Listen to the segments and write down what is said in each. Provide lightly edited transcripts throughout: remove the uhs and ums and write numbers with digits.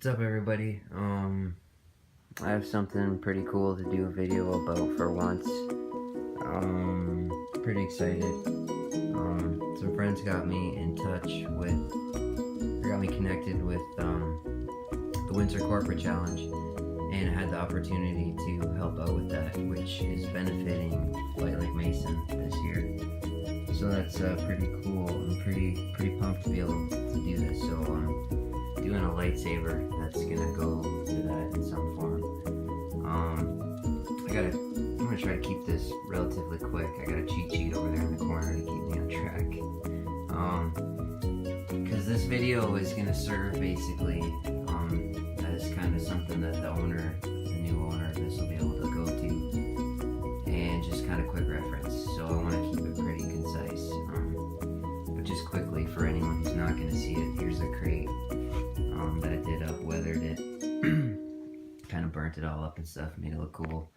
What's up, everybody? I have something pretty cool to do a video about for once. Pretty excited. Some friends got me in touch with, or got me connected with the Windsor Corporate Challenge, and I had the opportunity to help out with that, which is benefiting White Lake Mason this year. So that's pretty cool. I'm pretty pumped to be able to do this. So doing a lightsaber that's gonna go to that in some form. I'm gonna try to keep this relatively quick. I got a cheat sheet over there in the corner to keep me on track. Because this video is gonna serve basically as kind of something that the new owner of this will be able to go to, and just kind of quick reference. So I want to keep it pretty concise. But just quickly, for anyone who's not gonna see it, here's a crate that I did up, weathered it, kind of burnt it all up and stuff, made it look cool.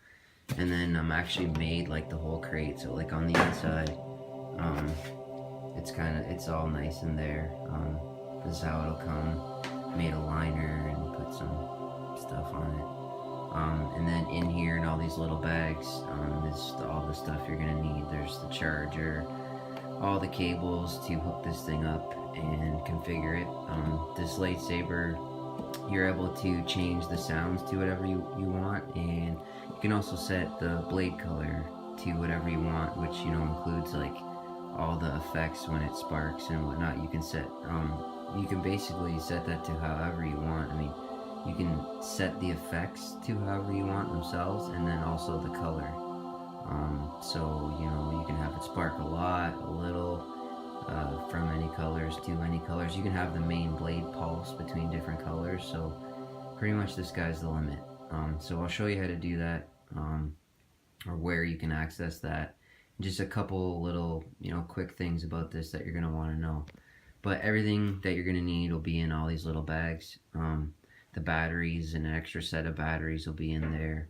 And then actually made like the whole crate, so like on the inside, it's all nice in there. This is how it'll come. Made a liner and put some stuff on it. And then in here in all these little bags, is all the stuff you're gonna need. There's the charger, all the cables to hook this thing up and configure it. This lightsaber, you're able to change the sounds to whatever you want, and you can also set the blade color to whatever you want, which includes like all the effects when it sparks and whatnot. You can set you can basically set that to however you want. I mean, you can set the effects to however you want themselves, and then also the color. So you can have it spark a lot, a little, from any colors to any colors. You can have the main blade pulse between different colors, so pretty much the sky's the limit. So I'll show you how to do that, or where you can access that. Just a couple little quick things about this that you're going to want to know. But everything that you're going to need will be in all these little bags. The batteries, and an extra set of batteries will be in there.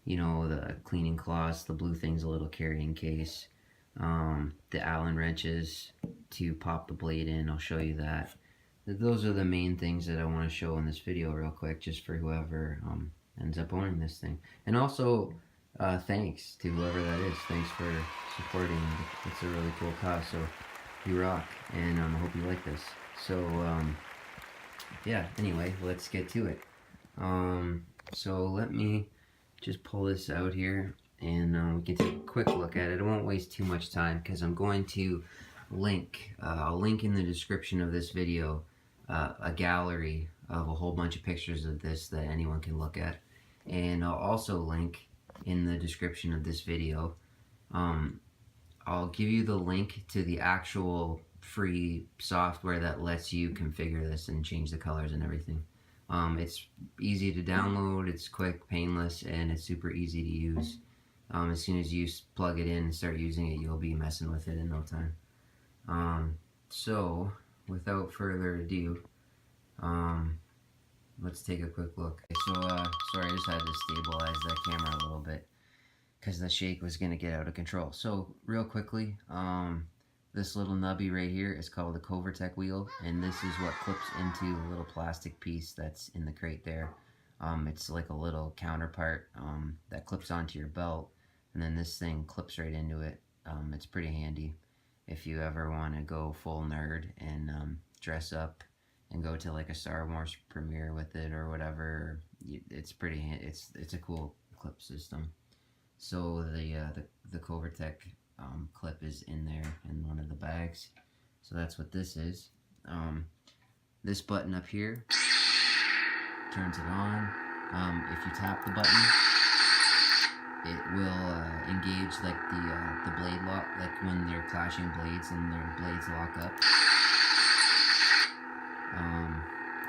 The cleaning cloths, the blue thing's a little carrying case. The Allen wrenches to pop the blade in, I'll show you that. Those are the main things that I want to show in this video real quick, just for whoever ends up owning this thing. And also, thanks to whoever that is. Thanks for supporting. It's a really cool cause, so you rock, and I hope you like this. So, yeah, anyway, let's get to it. So let me just pull this out here, and we can take a quick look at it. I won't waste too much time, because I'm going to link, I'll link in the description of this video a gallery of a whole bunch of pictures of this that anyone can look at. And I'll also link in the description of this video, I'll give you the link to the actual free software that lets you configure this and change the colors and everything. It's easy to download, it's quick, painless, and it's super easy to use. As soon as you plug it in and start using it, you'll be messing with it in no time. So, without further ado, let's take a quick look. So, sorry, I just had to stabilize that camera a little bit, because the shake was going to get out of control. So, real quickly, this little nubby right here is called the Covertech wheel, and this is what clips into the little plastic piece that's in the crate there. It's like a little counterpart that clips onto your belt, and then this thing clips right into it. It's pretty handy if you ever want to go full nerd and dress up and go to like a Star Wars premiere with it or whatever. It's pretty handy. It's a cool clip system. So the Covertech clip is in there in one of the bags. So that's what this is. This button up here turns it on. If you tap the button, it will engage like the blade lock, like when they're clashing blades and their blades lock up.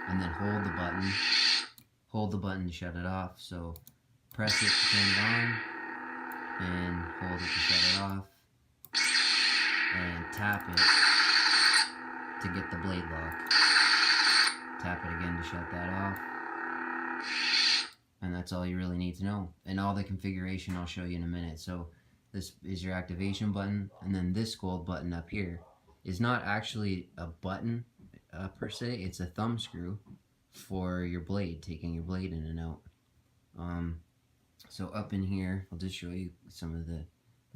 And then hold the button to shut it off. So press it to turn it on, and hold it to shut it off, and tap it to get the blade lock. Tap it again to shut that off. And that's all you really need to know. And all the configuration I'll show you in a minute. So this is your activation button, and then this gold button up here is not actually a button. per se. It's a thumb screw for your blade, taking your blade in and out. So up in here, I'll just show you some of the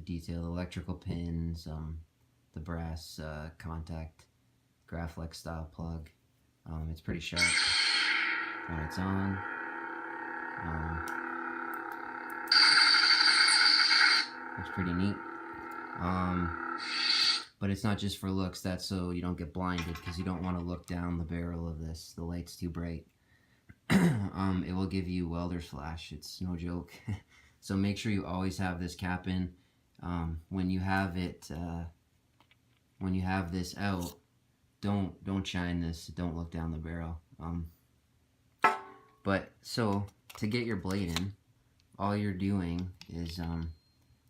detail. Electrical pins, the brass contact, Graflex style plug. It's pretty sharp when it's on. It's pretty neat. But it's not just for looks. That's so you don't get blinded, because you don't want to look down the barrel of this. The light's too bright. It will give you welder's flash. It's no joke. So make sure you always have this cap in. When you have it, when you have this out, don't shine this. Don't look down the barrel. But so to get your blade in, all you're doing is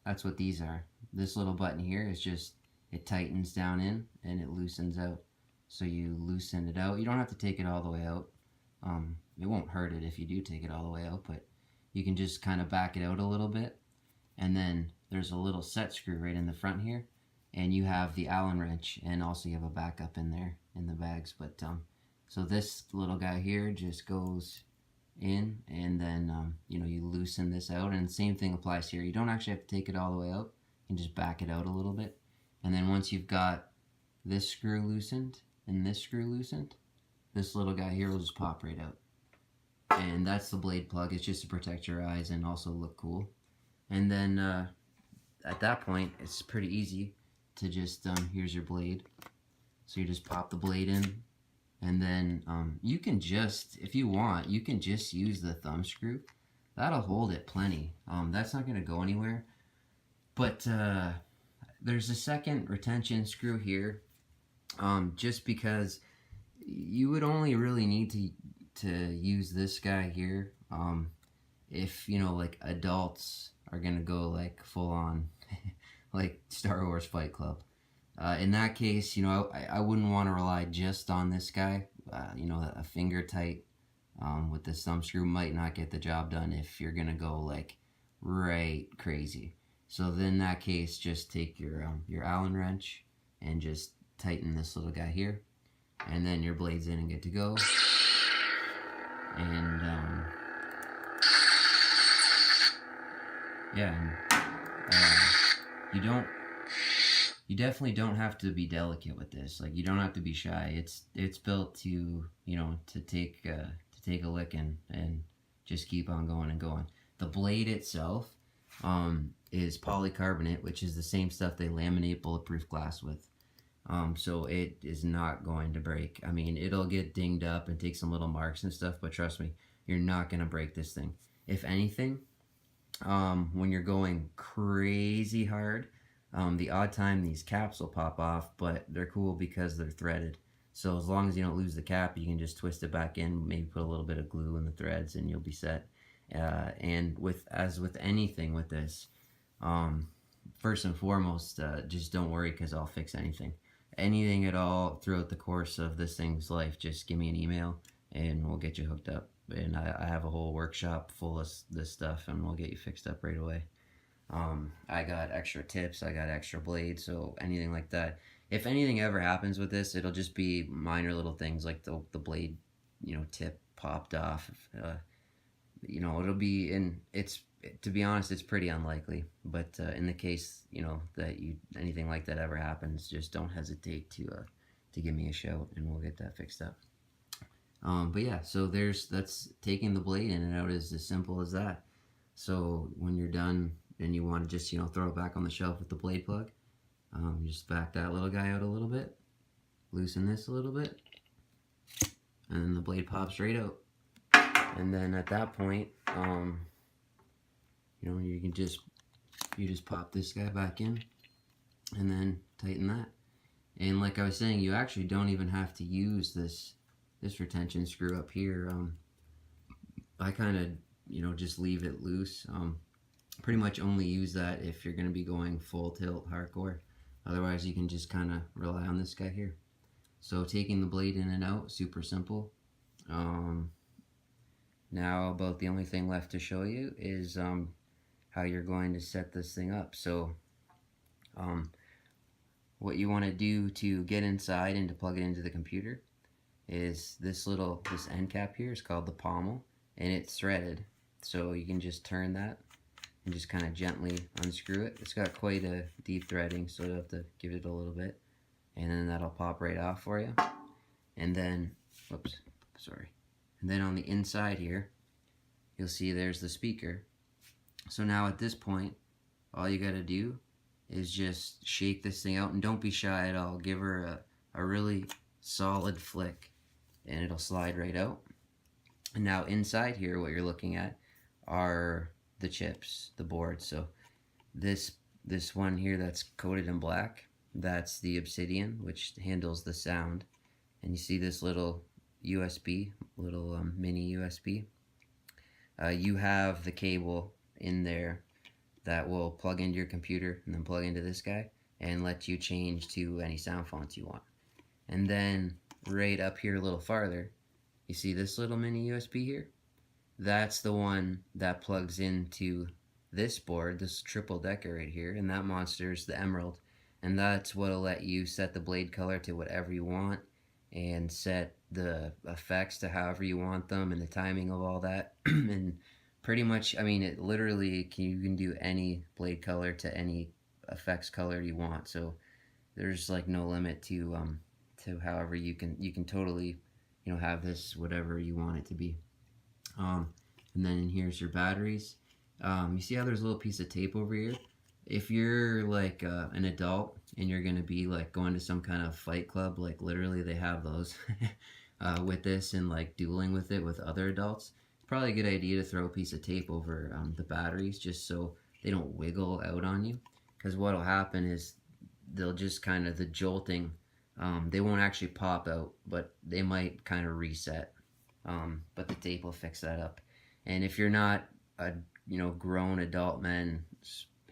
that's what these are. This little button here is just, it tightens down in and it loosens out. So you loosen it out. You don't have to take it all the way out. It won't hurt it if you do take it all the way out, but you can just kind of back it out a little bit. And then there's a little set screw right in the front here, and you have the Allen wrench, and also you have a backup in there in the bags. But so this little guy here just goes in, and then you know, you loosen this out, and the same thing applies here. You don't actually have to take it all the way out. You can just back it out a little bit, and then once you've got this screw loosened and this screw loosened, this little guy here will just pop right out. And that's the blade plug. It's just to protect your eyes and also look cool. And then at that point, it's pretty easy to just, here's your blade. So you just pop the blade in, and then you can just, if you want, you can just use the thumb screw. That'll hold it plenty. That's not going to go anywhere. But there's a second retention screw here, just because you would only really need to use this guy here if, you know, like adults are gonna go like full on like Star Wars Fight Club. In that case, you know, I wouldn't want to rely just on this guy. You know, a finger tight with this thumb screw might not get the job done if you're gonna go like right crazy. So then in that case, just take your Allen wrench and just tighten this little guy here, and then your blade's in and good to go. And yeah, and you definitely don't have to be delicate with this. Like, you don't have to be shy. It's built to, you know, to take a licking and just keep on going and going. The blade itself is polycarbonate, which is the same stuff they laminate bulletproof glass with. So it is not going to break. I mean, it'll get dinged up and take some little marks and stuff, but trust me, you're not going to break this thing. If anything, when you're going crazy hard, the odd time these caps will pop off, but they're cool because they're threaded. So as long as you don't lose the cap, you can just twist it back in, maybe put a little bit of glue in the threads, and you'll be set. And as with anything with this, first and foremost, just don't worry, because I'll fix anything. Anything at all throughout the course of this thing's life, just give me an email and we'll get you hooked up. And I have a whole workshop full of this stuff, and we'll get you fixed up right away. I got extra tips, I got extra blades, so anything like that. If anything ever happens with this, it'll just be minor little things like the blade, you know, tip popped off. You know, it'll be to be honest, it's pretty unlikely, but in the case, you know, that anything like that ever happens, just don't hesitate to give me a shout, and we'll get that fixed up. But yeah, so that's taking the blade in and out is as simple as that. So when you're done and you want to just, you know, throw it back on the shelf with the blade plug, just back that little guy out a little bit, loosen this a little bit, and then the blade pops right out. And then at that point, you know, you just pop this guy back in, and then tighten that. And like I was saying, you actually don't even have to use this retention screw up here. I kind of, you know, just leave it loose. Pretty much only use that if you're going to be going full tilt hardcore. Otherwise, you can just kind of rely on this guy here. So taking the blade in and out, super simple. Now about the only thing left to show you is how you're going to set this thing up. So what you want to do to get inside and to plug it into the computer, is this end cap here is called the pommel, and it's threaded. So you can just turn that and just kind of gently unscrew it. It's got quite a deep threading, so you'll have to give it a little bit, and then that'll pop right off for you. And then, whoops, sorry. And then on the inside here, you'll see there's the speaker. So now at this point, all you gotta do is just shake this thing out, and don't be shy at all. Give her a really solid flick, and it'll slide right out. And now inside here, what you're looking at are the chips, the board. So this one here that's coated in black, that's the Obsidian, which handles the sound. And you see this little USB, mini USB. You have the cable in there that will plug into your computer and then plug into this guy and let you change to any sound fonts you want. And then right up here a little farther, you see this little mini USB here? That's the one that plugs into this board, this triple decker right here, and that monster's the Emerald. And that's what'll let you set the blade color to whatever you want and set the effects to however you want them and the timing of all that. And pretty much, I mean, it literally, you can do any blade color to any effects color you want. So there's like no limit to however you can totally, you know, have this whatever you want it to be. And then here's your batteries. You see how there's a little piece of tape over here? If you're like an adult and you're gonna be like going to some kind of fight club, like literally they have those with this and like dueling with it with other adults, probably a good idea to throw a piece of tape over the batteries just so they don't wiggle out on you. Because what'll happen is they'll just kind of, the jolting, they won't actually pop out, but they might kind of reset. But the tape will fix that up. And if you're not a grown adult man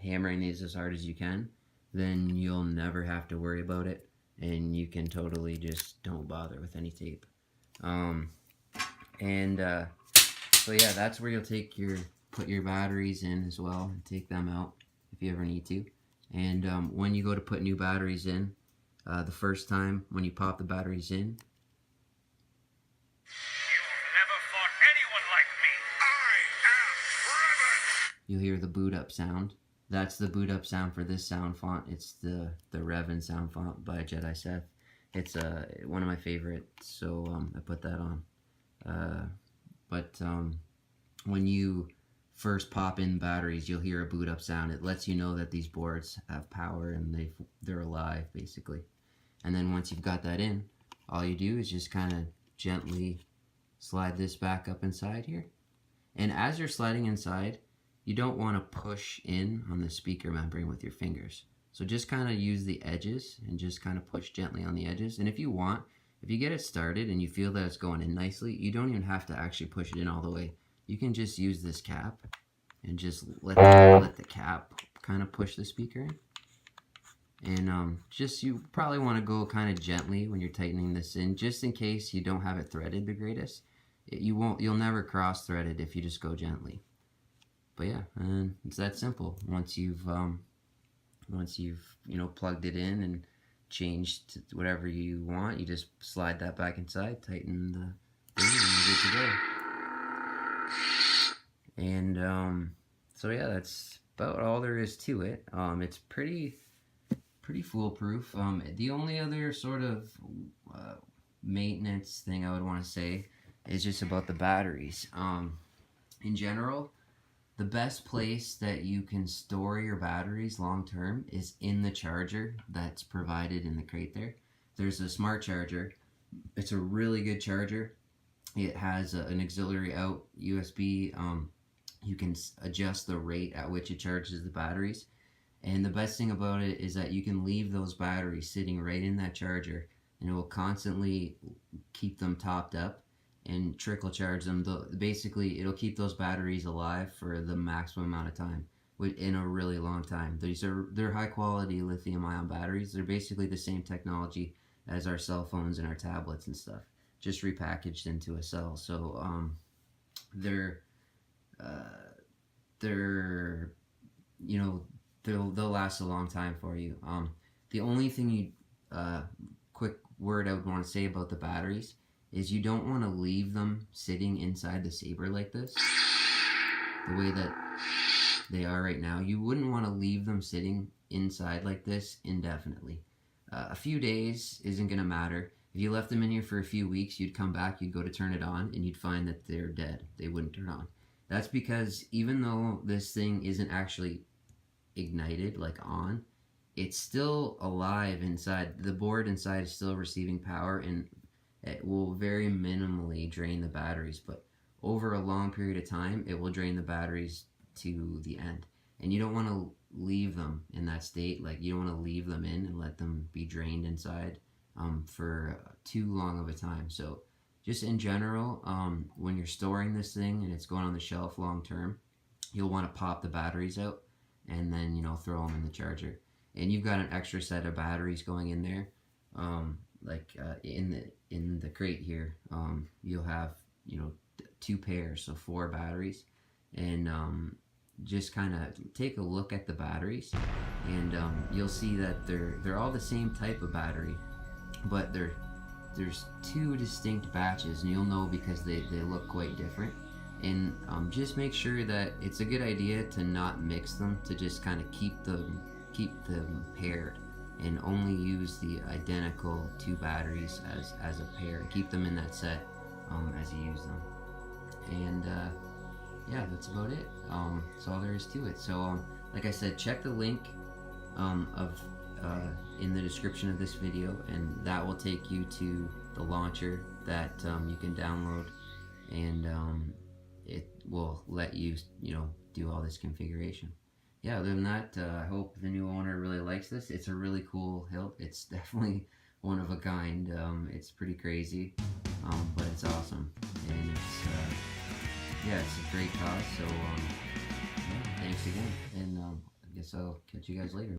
hammering these as hard as you can, then you'll never have to worry about it, and you can totally just don't bother with any tape. So yeah, that's where you'll put your batteries in as well and take them out if you ever need to. And when you go to put new batteries in, the first time when you pop the batteries in, you'll hear the boot up sound. That's the boot up sound for this sound font. It's the Revan sound font by Jedi Seth. It's one of my favorites, so I put that on. When you first pop in batteries, you'll hear a boot up sound. It lets you know that these boards have power and they're alive, basically. And then once you've got that in, all you do is just kind of gently slide this back up inside here. And as you're sliding inside, you don't want to push in on the speaker membrane with your fingers. So just kind of use the edges and just kind of push gently on the edges. And if you get it started and you feel that it's going in nicely, you don't even have to actually push it in all the way. You can just use this cap and just let the cap kind of push the speaker in. And you probably want to go kind of gently when you're tightening this in, just in case you don't have it threaded the greatest. You'll never cross thread it if you just go gently. But yeah, and it's that simple. Once you've plugged it in and changed to whatever you want, you just slide that back inside, tighten the thing, and you're good to go. And so yeah, that's about all there is to it. It's pretty foolproof. The only other sort of maintenance thing I would want to say is just about the batteries. In general, the best place that you can store your batteries long term is in the charger that's provided in the crate there. There's a smart charger. It's a really good charger. It has an auxiliary out USB. You can adjust the rate at which it charges the batteries. And the best thing about it is that you can leave those batteries sitting right in that charger, and it will constantly keep them topped up and trickle charge them. Basically, it'll keep those batteries alive for the maximum amount of time, in a really long time. They're high quality lithium ion batteries. They're basically the same technology as our cell phones and our tablets and stuff, just repackaged into a cell. So they'll last a long time for you. The only thing quick word I would want to say about the batteries is you don't want to leave them sitting inside the Saber like this, the way that they are right now. You wouldn't want to leave them sitting inside like this indefinitely. A few days isn't going to matter. If you left them in here for a few weeks, you'd come back, you'd go to turn it on, and you'd find that they're dead. They wouldn't turn on. That's because even though this thing isn't actually ignited, like on, it's still alive inside. The board inside is still receiving power, and it will very minimally drain the batteries, but over a long period of time, it will drain the batteries to the end. And you don't want to leave them in that state. Like, you don't want to leave them in and let them be drained inside for too long of a time. So just in general, when you're storing this thing and it's going on the shelf long term, you'll want to pop the batteries out and then, you know, throw them in the charger. And you've got an extra set of batteries going in there. In the crate here, you'll have, you know, 2 pairs, so 4 batteries. And just kind of take a look at the batteries, and you'll see that they're all the same type of battery, but there's 2 distinct batches, and you'll know because they look quite different. And just make sure that it's a good idea to not mix them, to just kind of keep them paired, and only use the identical 2 batteries as a pair, and keep them in that set as you use them. And yeah, that's about it. That's all there is to it. So like I said, check the link in the description of this video, and that will take you to the launcher that you can download, and it will let you, you know, do all this configuration. Yeah, other than that, I hope the new owner really likes this. It's a really cool hilt. It's definitely one of a kind. It's pretty crazy, but it's awesome, and yeah, it's a great cause. So yeah, thanks again, and I guess I'll catch you guys later.